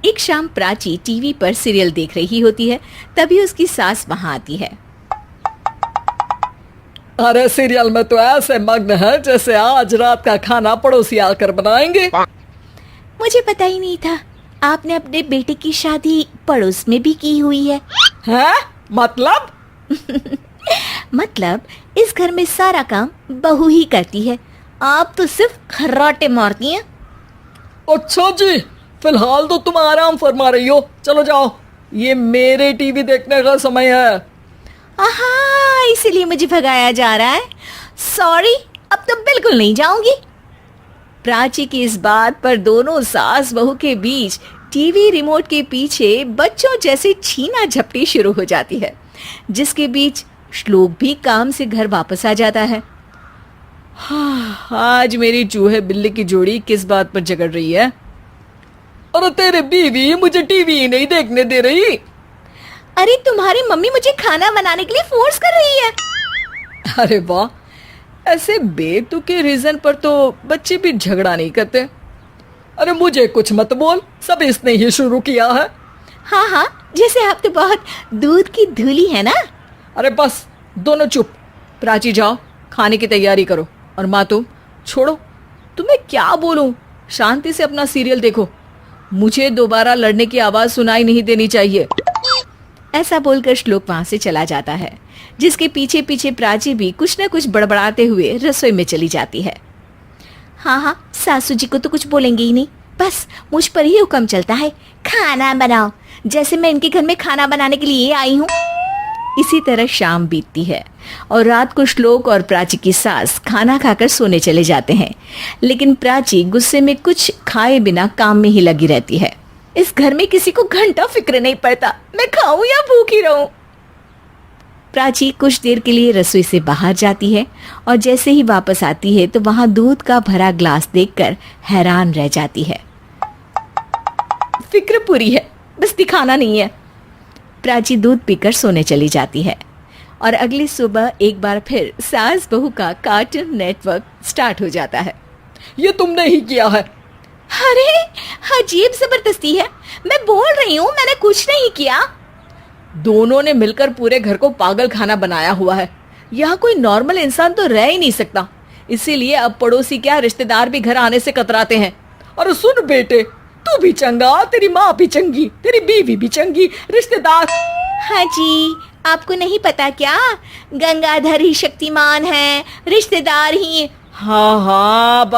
एक शाम प्राची टीवी पर सीरियल देख रही होती है। तभी उसकी सास वहां आती है। अरे सीरियल में तो ऐसे मग्न है जैसे आज रात का खाना पड़ोसी आकर बनाएंगे। मुझे पता ही नहीं था आपने अपने बेटे की शादी पड़ोस में भी की हुई है। हैं? मतलब? मतलब इस घर में सारा काम बहू ही करती है, आप तो सिर्फ खर्राटे मारती हैं। अच्छा जी, फिलहाल तो तुम आराम फरमा रही हो। चलो जाओ, ये मेरे टीवी देखने का समय है। आहा, इसीलिए मुझे भगाया जा रहा है। सॉरी, अब तो बिल्कुल नहीं जाऊंगी। प्राची की इस बात पर दोनों सास बहू के बीच टीवी रिमोट के पीछे बच्चों जैसे छीना झपटी शुरू हो जाती है, जिसके बीच श्लोक भी काम से घर वापस आ जाता है। आज मेरी चूहे बिल्ली की जोड़ी किस बात पर झगड़ रही है? अरे तेरे बीवी मुझे टीवी नहीं देखने दे रही। अरे तुम्हारी मम्मी मुझे खाना बनाने के लिए फोर्स कर रही है। अरे वाह, ऐसे बेतुके रीजन पर तो बच्चे भी झगड़ा नहीं करते। अरे मुझे कुछ मत बोल, सब इसने ही शुरू किया है। हाँ हाँ, जैसे आप तो बहुत दूध की धूली है ना। अरे बस, दोनों चुप। प्राची जाओ, खाने की तैयारी करो। और माँ तुम छोड़ो, तुम्हें क्या बोलूं, शांति से अपना सीरियल देखो। मुझे दोबारा लड़ने की आवाज सुनाई नहीं देनी चाहिए। ऐसा बोलकर श्लोक वहां से चला जाता है, जिसके पीछे पीछे प्राची भी कुछ न कुछ बड़बड़ाते हुए रसोई में चली जाती है। हाँ हाँ, सासू जी को तो कुछ बोलेंगे ही नहीं, बस मुझ पर ही हुक्म चलता है, खाना बनाओ, जैसे मैं इनके घर में खाना बनाने के लिए आई हूँ। इसी तरह शाम बीतती है और रात को श्लोक और प्राची की सास खाना खाकर सोने चले जाते हैं, लेकिन प्राची गुस्से में कुछ खाए बिना काम में ही लगी रहती है। इस घर में किसी को घंटा फिक्र नहीं पड़ता, मैं खाऊं या भूखी रहूं। प्राची कुछ देर के लिए रसोई से बाहर जाती है और जैसे ही वापस आती है तो वहां दूध का भरा ग्लास देखकर हैरान रह जाती है। फिक्र पूरी है, बस दिखाना नहीं है। प्राची दूध पीकर सोने चली जाती है और अगली सुबह एक बार फिर सास बहू का कार्टून नेटवर्क स्टार्ट हो जाता है। ये तुमने ही किया है। अरे अजीब जबरदस्ती है, मैं बोल रही हूँ मैंने कुछ नहीं किया। दोनों ने मिलकर पूरे घर को पागल खाना बनाया हुआ है। यहाँ कोई नॉर्मल इंसान तो रह ही नहीं सकता, इसीलिए अब पड़ोसी क्या रिश्तेदार भी घर आने से कतराते हैं। और सुन बेटे, तू भी चंगा, तेरी माँ भी चंगी, तेरी बीवी भी चंगी, रिश्तेदार। हाँ जी, आपको नहीं पता क्या, गंगाधर ही शक्तिमान है, रिश्तेदार ही। हाँ हाँ।